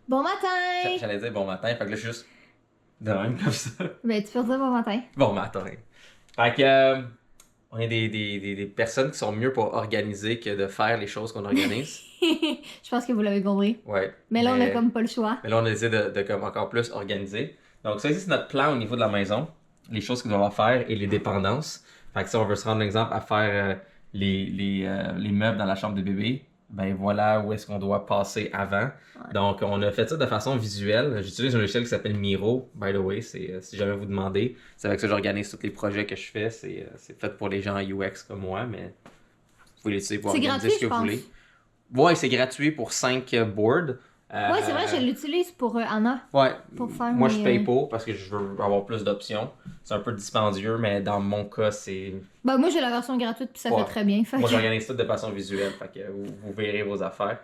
Bon matin! J'allais dire bon matin, fait que là, je suis juste de même comme ça. Ben, tu peux dire bon matin. Bon matin. Fait que, on est des personnes qui sont mieux pour organiser que de faire les choses qu'on organise. Je pense que vous l'avez compris. Ouais. Mais là, on a comme pas le choix. Mais là, on essaie de comme encore plus organiser. Donc, ça ici, c'est notre plan au niveau de la maison. Les choses qu'on doit faire et les dépendances. Fait que si on veut se rendre exemple à faire les meubles dans la chambre de bébé, ben voilà où est-ce qu'on doit passer avant. Ouais. Donc, on a fait ça de façon visuelle. J'utilise un logiciel qui s'appelle Miro, by the way, c'est si jamais vous demandez. C'est avec ça que j'organise tous les projets que je fais. C'est fait pour les gens UX comme moi, mais vous pouvez l'utiliser pour C'est organiser gratuit, ce que je vous pense. voulez. Ouais, c'est gratuit pour 5 boards. Ouais, c'est vrai, je l'utilise pour Anna. Ouais, Pour faire moi je mes, paye pas parce que je veux avoir plus d'options. C'est un peu dispendieux, mais dans mon cas, c'est. Ben, moi, j'ai la version gratuite, puis ça Ouais. fait très bien. Fait Moi que- j'organise tout de façon visuelle, fait que vous verrez vos affaires.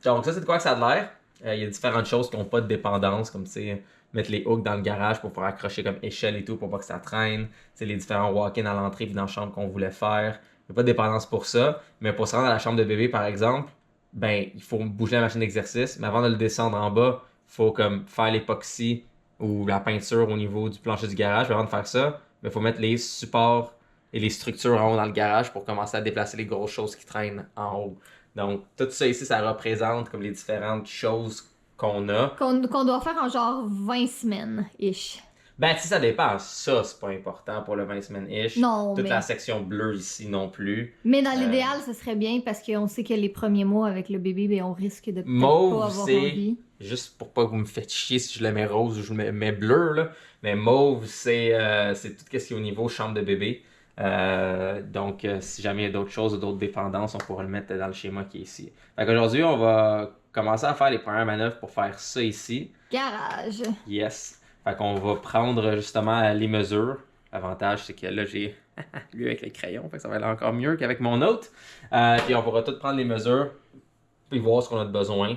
Donc ça, c'est de quoi que ça a de l'air. Il y a différentes choses qui n'ont pas de dépendance, comme tu sais, mettre les hooks dans le garage pour pouvoir accrocher comme échelle et tout pour pas que ça traîne. C'est les différents walk-in à l'entrée puis dans la chambre qu'on voulait faire. Il n'y a pas de dépendance pour ça, mais pour se rendre à la chambre de bébé, par exemple, ben il faut bouger la machine d'exercice, mais avant de le descendre en bas, il faut comme faire l'époxy ou la peinture au niveau du plancher du garage. Puis avant de faire ça, il faut mettre les supports et les structures en haut dans le garage pour commencer à déplacer les grosses choses qui traînent en haut. Donc, tout ça ici, ça représente comme les différentes choses qu'on a. qu'on doit faire en genre 20 semaines-ish. Ben, si ça dépend, ça, c'est pas important pour le 20 semaines-ish. Non, Toute mais... la section bleue ici non plus. Mais dans l'idéal, ce serait bien parce qu'on sait que les premiers mois avec le bébé, ben, on risque de peut-être Mauve, pas avoir c'est- envie. Juste pour pas que vous me faites chier si je le mets rose ou je le mets bleu, là. Mais mauve, c'est tout ce qui est au niveau chambre de bébé. Donc, si jamais il y a d'autres choses ou d'autres dépendances, on pourra le mettre dans le schéma qui est ici. Fait qu'aujourd'hui, on va commencer à faire les premières manœuvres pour faire ça ici. Garage. Yes. Fait qu'on va prendre justement les mesures. L'avantage, c'est que là, j'ai lui avec les crayons, fait que ça va aller encore mieux qu'avec mon autre. Puis on pourra tout prendre les mesures, puis voir ce qu'on a de besoin.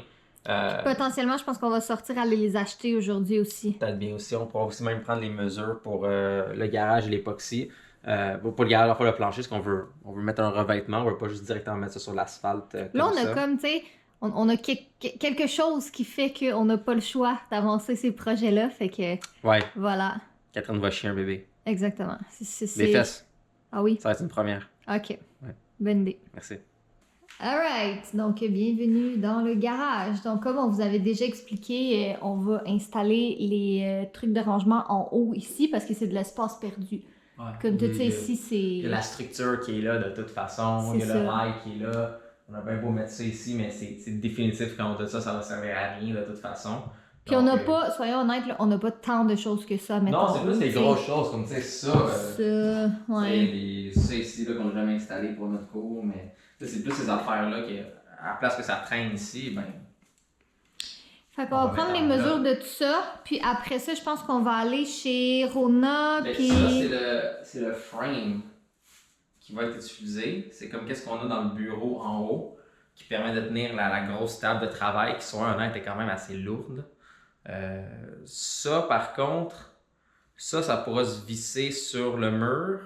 Potentiellement, je pense qu'on va sortir aller les acheter aujourd'hui aussi. Peut-être bien aussi, on pourra aussi même prendre les mesures pour le garage et l'époxy. Pour le garage, pour le plancher, parce qu'on veut mettre un revêtement, on veut pas juste directement mettre ça sur l'asphalte. Là, on comme a ça. comme, tu sais, on a quelque chose qui fait qu'on n'a pas le choix d'avancer ces projets-là. Fait que, Ouais, voilà. Catherine va chier un bébé. Exactement. Les fesses, Ah oui? ça va être une première. Ok. Bonne idée. Merci. Alright, donc bienvenue dans le garage. Donc comme on vous avait déjà expliqué, on va installer les trucs de rangement en haut ici parce que c'est de l'espace perdu. Ouais. Comme tu sais, ici Il y a c'est... la structure qui est là de toute façon, C'est il y a le ça. rail qui est là. On a bien beau mettre ça ici, mais c'est définitif quand on a ça va servir à rien de toute façon. Puis on n'a Donc, pas, soyons honnêtes, là, on n'a pas tant de choses que ça à mettre Non, en c'est haut, plus les tu sais. grosses choses, comme tu sais, ça. Ça, ouais. Ça ici là, qu'on n'a jamais installé pour notre cours, mais c'est plus ces affaires-là qui, à la place que ça traîne ici, ben. Fait qu'on On va va prendre les mettre en mesures de tout ça, puis après ça, je pense qu'on va aller chez Rona, Mais puis... ça, c'est le frame qui va être utilisé. C'est comme qu'est-ce qu'on a dans le bureau en haut, qui permet de tenir la grosse table de travail, qui, soyons honnêtes, est quand même assez lourde. Ça, par contre, ça pourra se visser sur le mur.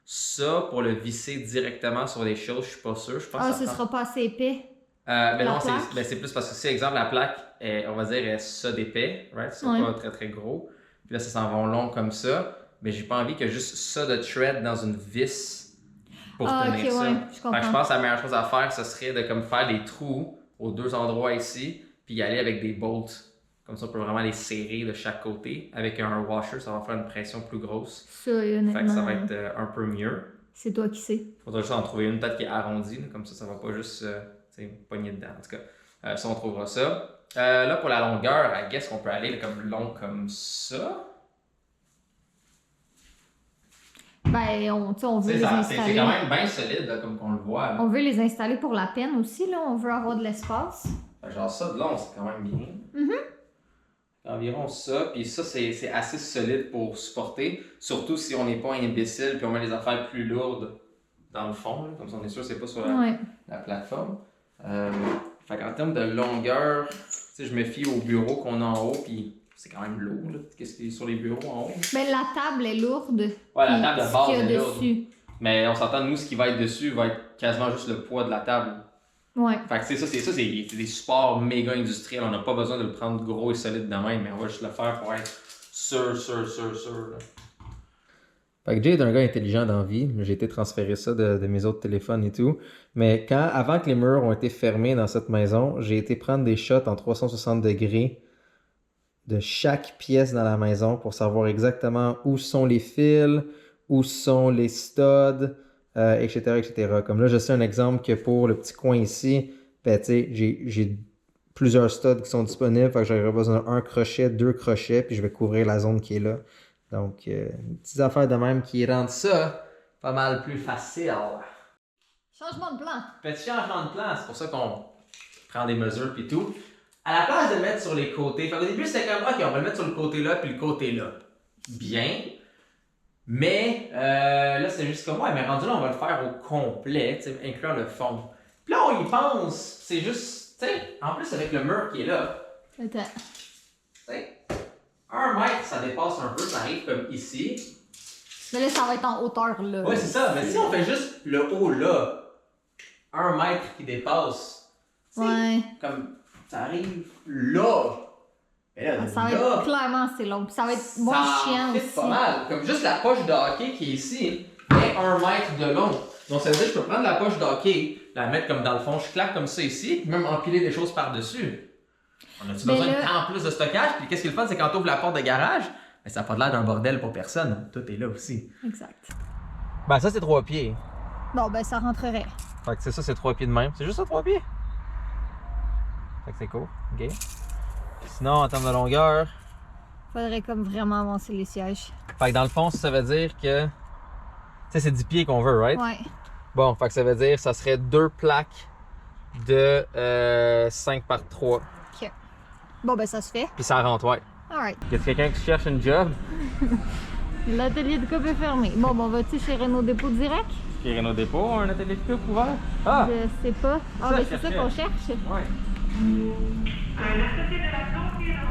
Ça, pour le visser directement sur les choses, je suis pas sûr. Je pense Ah, que ce ça sera pas assez épais. ben La non, plaque? c'est plus parce que si, exemple, la plaque, on va dire, est ça d'épais, right? C'est Ouais. pas très très gros. Puis là, ça s'en va long comme ça. Mais j'ai pas envie que juste ça de thread dans une vis pour Ah, tenir ok, ça. ouais, je Fait que je comprends. pense que la meilleure chose à faire, ce serait de comme faire des trous aux deux endroits ici, puis y aller avec des bolts. Comme ça, on peut vraiment les serrer de chaque côté. Avec un washer, ça va faire une pression plus grosse. Ça, Fait que ça honnêtement, va être un peu mieux. c'est toi qui sais. Faudra juste en trouver une peut-être qui est arrondie, là, comme ça va pas juste pogner dedans. En tout cas, ça on trouvera ça. Là pour la longueur, I guess qu'on peut aller là, comme long comme ça. Ben, on veut Tu sais, les c'est installer. quand même bien solide là, comme qu'on le voit. Là. On veut les installer pour la peine aussi, là. On veut avoir de l'espace. Fait que genre ça de long, c'est quand même bien. Environ ça, puis ça c'est assez solide pour supporter, surtout si on n'est pas imbécile puis on met les affaires plus lourdes dans le fond, là, comme ça on est sûr que c'est pas sur Ouais. la plateforme. Fait qu'en termes de longueur, tu sais, je me fie au bureau qu'on a en haut, puis c'est quand même lourd, là. Qu'est-ce qui est sur les bureaux en haut? Ben, la table est lourde. Ouais, la Puis table de ce qu'il y base a est lourde. dessus. Mais on s'entend, nous, ce qui va être dessus va être quasiment juste le poids de la table. Ouais. Fait que c'est des supports méga industriels. On n'a pas besoin de le prendre gros et solide de même, mais on va juste le faire pour être sûr. Là. Fait que Jay est un gars intelligent dans la vie. J'ai été transférer ça de mes autres téléphones et tout. Mais avant que les murs ont été fermés dans cette maison, j'ai été prendre des shots en 360 degrés de chaque pièce dans la maison pour savoir exactement où sont les fils, où sont les studs, etc. Comme là, je sais un exemple que pour le petit coin ici, ben, tu sais, j'ai plusieurs studs qui sont disponibles. Fait que j'aurais besoin d'un crochet, 2 crochets, puis je vais couvrir la zone qui est là. Donc, une petite affaire de même qui rendent ça pas mal plus facile. Changement de plan. Petit changement de plan, c'est pour ça qu'on prend des mesures puis tout. À la place de le mettre sur les côtés, au début c'était comme, ok, on va le mettre sur le côté là puis le côté là. Bien. Mais là c'est juste comme, ouais, mais rendu là, on va le faire au complet, incluant le fond. Puis là, on y pense, c'est juste, tu sais, en plus avec le mur qui est là. Attends. Tu sais. 1 mètre, ça dépasse un peu, ça arrive comme ici. Mais là, ça va être en hauteur là. Ouais, c'est ça. Mais si on fait juste le haut là, 1 mètre qui dépasse, ouais. Comme ça arrive là. Et là, ça va être clairement assez long. Puis ça va être moins chiant aussi. Pas mal. Comme juste la poche de hockey qui est ici est 1 mètre de long. Donc ça veut dire que je peux prendre la poche de hockey, la mettre comme dans le fond, je claque comme ça ici, puis même empiler des choses par-dessus. On a-tu besoin de tant plus de stockage? Puis qu'est-ce qui est le fun, c'est quand tu ouvres la porte de garage, mais ça n'a pas l'air d'un bordel pour personne. Tout est là aussi. Exact. Ben ça c'est 3 pieds. Bon ben ça rentrerait. Fait que c'est ça, c'est 3 pieds de même. C'est juste ça 3 pieds. Fait que c'est cool. OK. Sinon, en termes de longueur. Faudrait comme vraiment avancer les sièges. Fait que dans le fond, ça veut dire que. Tu sais, c'est 10 pieds qu'on veut, right? Ouais. Bon, fait que ça veut dire que ça serait 2 plaques de 5 par 3. OK. Bon, ben ça se fait. Puis ça rentre, ouais. Alright. Y a quelqu'un qui cherche une job? L'atelier de coupe est fermé. Bon, ben on va-tu chez Renault Dépôt direct? Chez Renault Dépôt, un atelier de coupe ouvert? Ah! Je sais pas. Ah, ben c'est ça qu'on cherche. Ouais.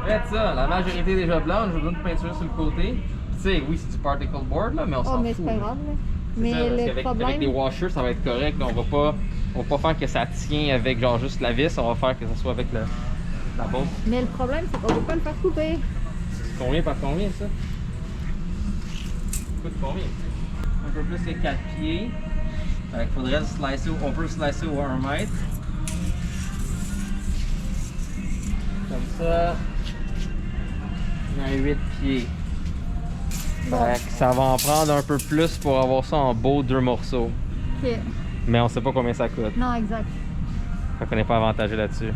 Faites ça, la majorité des jobs blancs, j'ai besoin de peinture sur le côté. Tu sais, oui, c'est du particle board, là, mais on s'en fout. Oh, mais c'est pas grave, là. Mais ça, le problème... avec des washers, ça va être correct. Là, on va pas faire que ça tient avec genre juste la vis, on va faire que ça soit avec la bombe. Mais le problème, c'est qu'on peut pas le faire couper. Combien par combien, ça? Coûte combien? Un peu plus que 4 pieds. Il faudrait le slicer, on peut le slicer au 1 mètre. Comme ça. Il y a 8 pieds. Bon. Ça va en prendre un peu plus pour avoir ça en beau 2 morceaux. OK. Mais on sait pas combien ça coûte. Non, exact. Fait qu'on n'est pas avantagé là-dessus.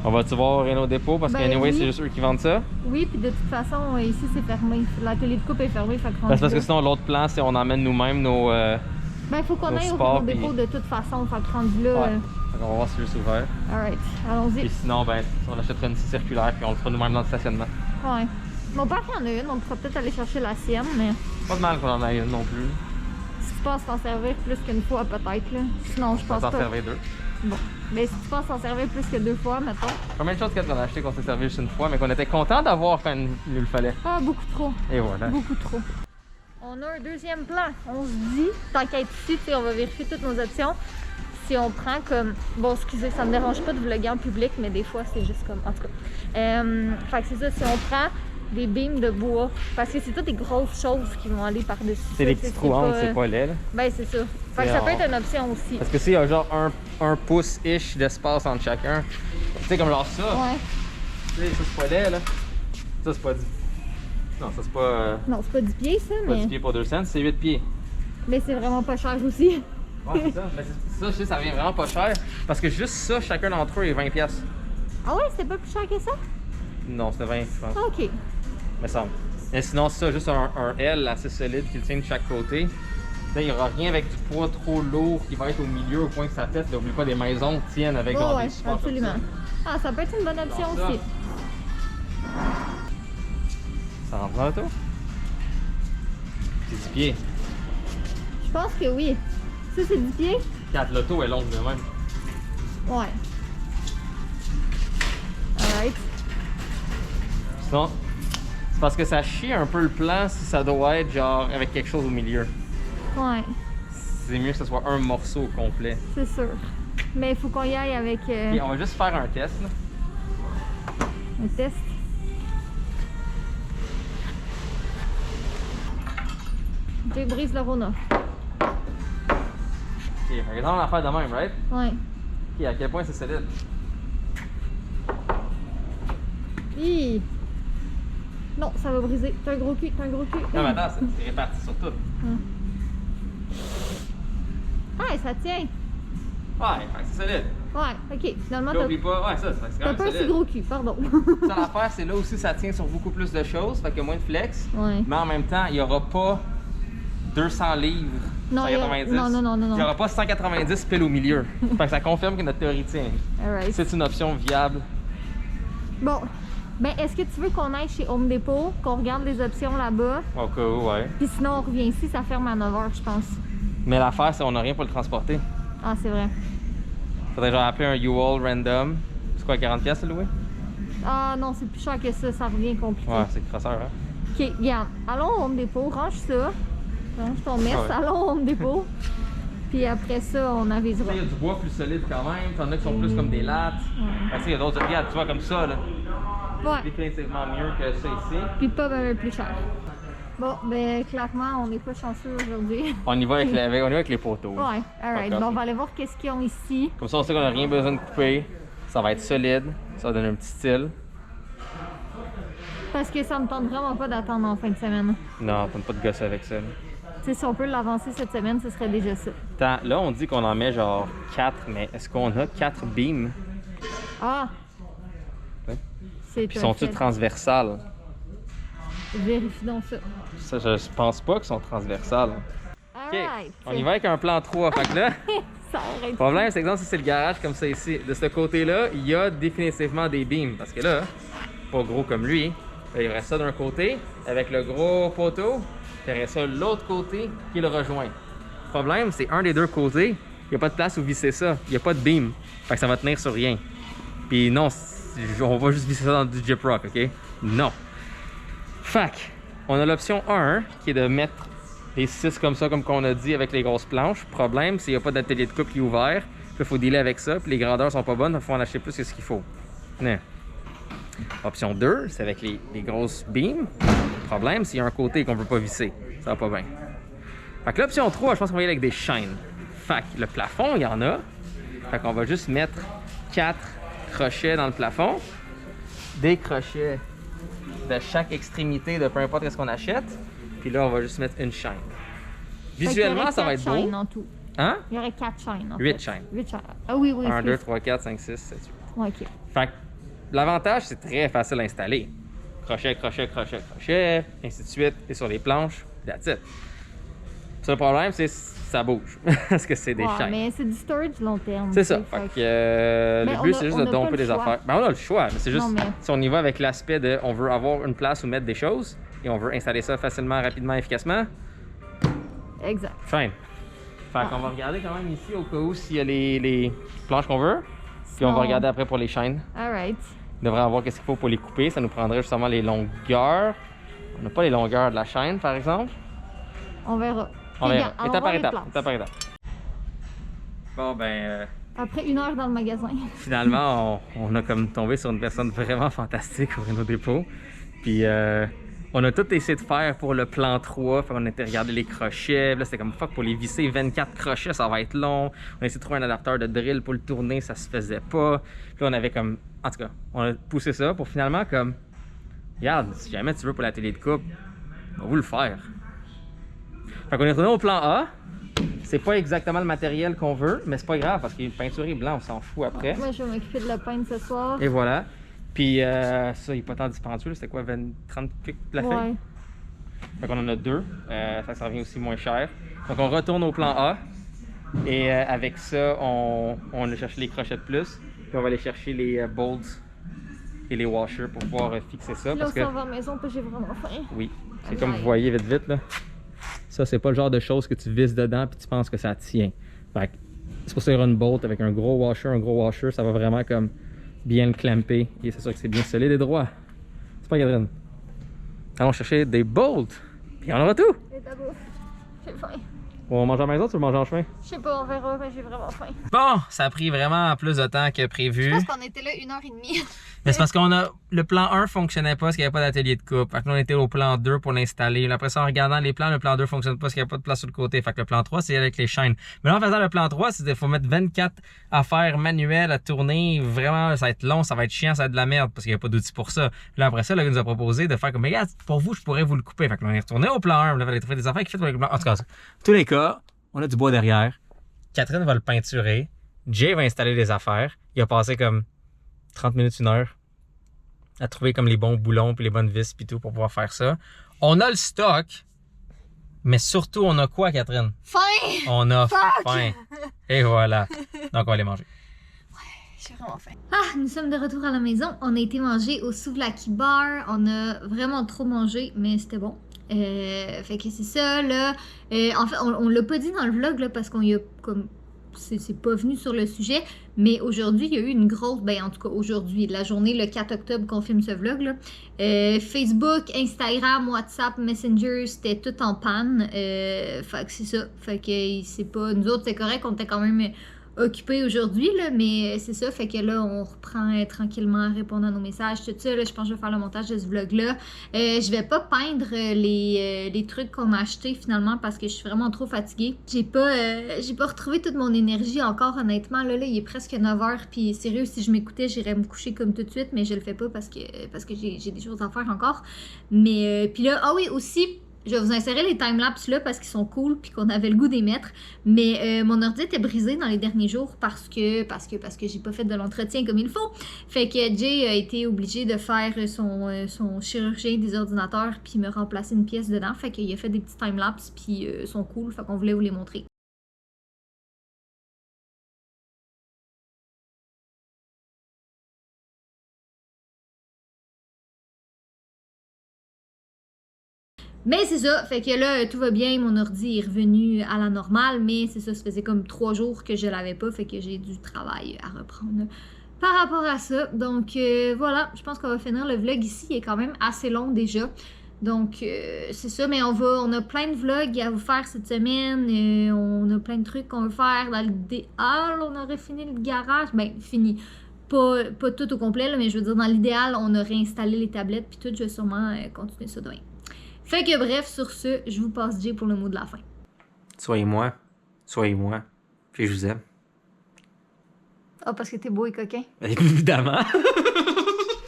On va-tu voir Renault Dépôt parce qu'anyway, oui. c'est juste eux qui vendent ça? Oui, puis de toute façon, ici, c'est fermé. L'atelier de coupe est fermé, fait que C'est parce que sinon, l'autre plan, c'est on emmène nous-mêmes nos. Ben, il faut qu'on aille au Renault Dépôt de toute façon, fait que rendu là. Ouais. On va voir si c'est ouvert. Alright, allons-y. Puis sinon, ben, on achètera une scie circulaire puis on le fera nous-mêmes dans le stationnement. Ouais. Mon père il y en a une, on pourra peut-être aller chercher la sienne, mais Pas de mal qu'on en ait une non plus. si tu penses t'en servir plus qu'une fois, peut-être, là. Sinon, je On pense va pas. s'en servir 2. Bon. Mais si tu penses t'en servir plus que 2 fois, mettons. Combien de choses qu'on a acheté qu'on s'est servi juste une fois, mais qu'on était content d'avoir quand il nous le fallait. Ah, beaucoup trop. Et voilà. Beaucoup trop. On a un deuxième plan. On se dit, tant qu'à être ici, on va vérifier toutes nos options. Si on prend comme... Bon, excusez, ça me dérange pas de vlogger en public, mais des fois, c'est juste comme... En tout cas. Fait que c'est ça, si on prend des beams de bois, parce que c'est toutes des grosses choses qui vont aller par-dessus. C'est des petits trous entre, c'est pas laid, là. Ben, c'est ça. Fait que ça peut être une option aussi. Parce que s'il y a genre un pouce-ish d'espace entre chacun, tu sais, comme genre ça. Ouais. Tu sais, ça c'est pas laid, là. Ça c'est pas 10. Non, ça c'est pas. Non, c'est pas 10 pieds, ça, Pas mais... 10 pieds pour 2 cents, c'est 8 pieds. Mais c'est vraiment pas cher aussi. Ouais, c'est ça. Mais ça, je sais, ça revient vraiment pas cher. Parce que juste ça, chacun d'entre eux est 20$. Ah ouais, c'était pas plus cher que ça? Non, c'était 20, je pense. Ah, ok. Me semble. Mais sinon, ça, juste un L assez solide qui le tient de chaque côté. Là, il n'y aura rien avec du poids trop lourd qui va être au milieu au point que sa tête. N'oublie pas, des maisons tiennent avec genre Ouais, des supports absolument. comme Ah, ça peut être une bonne option ça. aussi. ça rentre dans l'auto? C'est 10 pieds. Je pense que oui. Ça, c'est 10 pieds? 4, l'auto est longue de même. Ouais. Alright. Sinon, c'est parce que ça chie un peu le plan si ça doit être genre avec quelque chose au milieu. Ouais, C'est mieux que ce soit un morceau complet. c'est sûr. mais il faut qu'on y aille avec Ok, on va juste faire un test. Là. un test. Ok, brise le Rona. Ok, fait que dans l'affaire de même, right? Ouais. Ok, à quel point c'est solide? Hi. Non, ça va briser. T'as un gros cul, t'as un gros cul. Non, mais attends, c'est réparti sur tout. Ah, ça tient. Ouais, fait que c'est solide. Ouais, ok. Finalement, Là, oublie pas, ouais, ça, c'est quand t'as même pas un si solide. gros cul, pardon. Ça, l'affaire, c'est là aussi, ça tient sur beaucoup plus de choses, fait qu'il y a moins de flex. Ouais. Mais en même temps, il n'y aura pas 200 livres. Non, il y a- 190. non, non, non, non, non. Il n'y aura pas 190 pile au milieu. Fait que ça confirme que notre théorie tient. Alright. C'est une option viable. Bon. Ben, est-ce que tu veux qu'on aille chez Home Depot, qu'on regarde les options là-bas? Au cas où, ouais. Puis sinon, on revient ici, ça ferme à 9h, je pense. Mais l'affaire, c'est qu'on n'a rien pour le transporter. Ah, c'est vrai. Faudrait genre appeler un U-Haul random. C'est quoi, 40$ à louer? Ah non, c'est plus cher que ça, ça revient compliqué. Ouais, c'est crosseur, hein? Ok, regarde. Allons au Home Depot, range ça. Range ton mess, Ouais. allons au Home Depot. Puis après ça, on avisera. Il y a du bois plus solide quand même. T'en as qui sont plus comme des lattes. Fait que, il y a d'autres. Regarde, tu vois, comme ça, là. Ouais. Définitivement mieux que ça ici. Puis pas plus cher. Bon, ben clairement, on n'est pas chanceux aujourd'hui. On y va avec les poteaux. Ouais, alright. Encore. Bon, on va aller voir qu'est-ce qu'ils ont ici. Comme ça, on sait qu'on n'a rien besoin de couper. Ça va être solide. Ça va donner un petit style. Parce que ça me tente vraiment pas d'attendre en fin de semaine. Non, t'as pas de gosser avec ça. Là. Tu sais, si on peut l'avancer cette semaine, ce serait déjà ça. Attends, là, on dit qu'on en met genre 4, mais est-ce qu'on a 4 beams? Ah! Ouais. C'est Puis un sont-ils fait. transversales? Vérifie donc ça. Ça, je pense pas qu'ils sont transversales. Ok, Alright. on y va avec un plan 3. Fait que là, Ça arrête. le problème, c'est exemple, si c'est le garage comme ça ici. De ce côté-là, il y a définitivement des beams. Parce que là, pas gros comme lui, là, il reste ça d'un côté avec le gros poteau. Puis il reste ça de l'autre côté qui le rejoint. Le problème, c'est un des deux côtés, il n'y a pas de place où visser ça. Il n'y a pas de beam. Fait que ça va tenir sur rien. Puis non, on va juste visser ça dans du Jeep Rock, ok? Non. Fait que, on a l'option 1 qui est de mettre les 6 comme ça, comme qu'on a dit, avec les grosses planches. Problème, c'est qu'il n'y a pas d'atelier de coupe qui est ouvert. Puis il faut dealer avec ça. Puis les grandeurs sont pas bonnes, il faut en acheter plus que ce qu'il faut. Non. Option 2, c'est avec les grosses beams. Problème, s'il y a un côté qu'on ne peut pas visser. Ça va pas bien. Fait que l'option 3, je pense qu'on va y aller avec des chaînes. Fait que le plafond, il y en a. Fait qu'on va juste mettre 4 crochets dans le plafond. Des crochets de chaque extrémité de peu importe ce qu'on achète. Puis là, on va juste mettre une chaîne. Visuellement, ça va être beau. En tout. Hein? Il y aurait 4 chaînes. En 8 fait. chaînes. 8 chaînes. Ah oui, oui. 1, 2, excuse. 3, 4, 5, 6, 7, 8. Ouais, ok. Fait que l'avantage, c'est très facile à installer. Crochet, crochet, crochet, crochet, ainsi de suite, et sur les planches, that's it. Ça, le problème, c'est ça bouge, parce que c'est des Ouais, chaînes. mais c'est du storage long terme. C'est ça. tu sais, Fait que Mais le on but, a- c'est juste on de a pas domper le les choix. affaires. Ben, on a le choix, mais c'est juste Non, mais- si on y va avec l'aspect de on veut avoir une place où mettre des choses et on veut installer ça facilement, rapidement, efficacement, Exact. fine. Fait qu'on va regarder quand même ici au cas où s'il y a les planches qu'on veut. Puis on va Sinon- regarder après pour les chaînes. Alright. On devrait avoir qu'est-ce qu'il faut pour les couper. Ça nous prendrait justement les longueurs. On n'a pas les longueurs de la chaîne, par exemple. On verra. On Puis, verra. regarde, allons Étape voir par les étape. places. Étape par étape. Bon, ben, Après 1 heure dans le magasin. finalement, on a comme tombé sur une personne vraiment fantastique au Renault Dépôt. Puis, on a tout essayé de faire pour le plan 3. Fait qu'on a été regarder les crochets. Puis là, c'était comme fuck, pour les visser 24 crochets, ça va être long. On a essayé de trouver un adapteur de drill pour le tourner, ça se faisait pas. Puis là, on avait comme. En tout cas, on a poussé ça pour finalement, comme. Regarde, si jamais tu veux pour l'atelier de coupe, on va vous le faire. Fait qu'on est retourné au plan A. C'est pas exactement le matériel qu'on veut, mais c'est pas grave parce qu'il est peinturé blanc, on s'en fout après. Moi, je vais m'occuper de la peine ce soir. Et voilà. Puis ça, il est pas tant dispendieux, c'était quoi, 30 clics de la feuille? Ouais. Fait qu'on en a 2, ça revient aussi moins cher. Donc on retourne au plan A. Et avec ça, on a cherché les crochets de plus. Puis on va aller chercher les bolts et les washers pour pouvoir fixer ça. Puis là, Parce on que, s'en va à la maison, puis j'ai vraiment faim. oui, c'est Aïe, comme aïe. vous voyez vite là. Ça, c'est pas le genre de choses que tu visses dedans puis tu penses que ça tient. Fait que c'est pour ça qu'il y aura une bolt avec un gros washer, ça va vraiment comme bien le clamper. Et c'est sûr que c'est bien solide et droit. C'est pas Catherine. Allons chercher des bolts. Puis on aura tout. Et ta bouffe. J'ai faim. On mange à la maison ou tu veux manger en chemin? Je sais pas, on verra, mais j'ai vraiment faim. Bon, ça a pris vraiment plus de temps que prévu. Je pense qu'on était là 1h30. Mais c'est parce qu'on a. Le plan 1 fonctionnait pas parce qu'il n'y avait pas d'atelier de coupe. Fait que là, on était au plan 2 pour l'installer. Après ça, en regardant les plans, le plan 2 fonctionne pas parce qu'il n'y a pas de place sur le côté. Fait que le plan 3, c'est avec les chaînes. Mais là, en faisant le plan 3, il faut mettre 24 affaires manuelles à tourner. Vraiment, ça va être long, ça va être chiant, ça va être de la merde parce qu'il n'y a pas d'outils pour ça. Puis là, après ça, le gars nous a proposé de faire comme, mais regarde, pour vous, je pourrais vous le couper. Fait que là, on est retourné au plan 1. Là, il fallait trouver des affaires qui fait avec le plan. En tout cas, tous les cas, on a du bois derrière. Catherine va le peinturer. Jay va installer les affaires. Il a passé comme 30 minutes, 1 heure à trouver comme les bons boulons puis les bonnes vis puis tout pour pouvoir faire ça. On a le stock, mais surtout, on a quoi, Catherine? Faim! On a Fuck! faim. Et voilà. Donc, on va aller manger. J'ai vraiment faim. Ah, nous sommes de retour à la maison. On a été manger au Souvlaki Bar. On a vraiment trop mangé, mais c'était bon. Fait que c'est ça, là. En fait, on l'a pas dit dans le vlog, là, parce qu'on y a comme... C'est pas venu sur le sujet, mais aujourd'hui, il y a eu une grosse... Ben, en tout cas, aujourd'hui, la journée, le 4 octobre qu'on filme ce vlog, là. Facebook, Instagram, WhatsApp, Messenger, c'était tout en panne. Fait que c'est ça. Fait que c'est pas... Nous autres, c'est correct, on était quand même occupés aujourd'hui, là, mais c'est ça. Fait que là, on reprend tranquillement à répondre à nos messages, tout ça. Là, je pense que je vais faire le montage de ce vlog-là. Je vais pas peindre les trucs qu'on m'a achetés finalement parce que je suis vraiment trop fatiguée. J'ai pas retrouvé toute mon énergie encore, honnêtement. Là, il est presque 9h, puis sérieux, si je m'écoutais, j'irais me coucher comme tout de suite, mais je le fais pas parce que j'ai des choses à faire encore. Mais, puis là, ah oui, aussi... Je vais vous insérer les timelapses là parce qu'ils sont cool puis qu'on avait le goût d'y mettre. Mais mon ordi était brisé dans les derniers jours parce que j'ai pas fait de l'entretien comme il faut. Fait que Jay a été obligé de faire son chirurgien des ordinateurs puis me remplacer une pièce dedans. Fait qu'il a fait des petits timelapses puis ils sont cool. Fait qu'on voulait vous les montrer. Mais c'est ça, fait que là, tout va bien, mon ordi est revenu à la normale, mais c'est ça, ça faisait comme 3 jours que je l'avais pas, fait que j'ai du travail à reprendre par rapport à ça. Donc voilà, je pense qu'on va finir le vlog ici, il est quand même assez long déjà. Donc c'est ça, mais on a plein de vlogs à vous faire cette semaine, on a plein de trucs qu'on veut faire dans l'idéal, on aurait fini le garage, ben fini. Pas tout au complet, là, mais je veux dire, dans l'idéal, on aurait installé les tablettes puis tout, je vais sûrement continuer ça demain. Fait que bref, sur ce, je vous passe Jay pour le mot de la fin. Soyez moi, puis je vous aime. Ah, parce que t'es beau et coquin? Évidemment.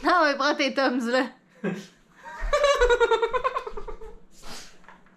Ah ouais, prends tes Toms, là.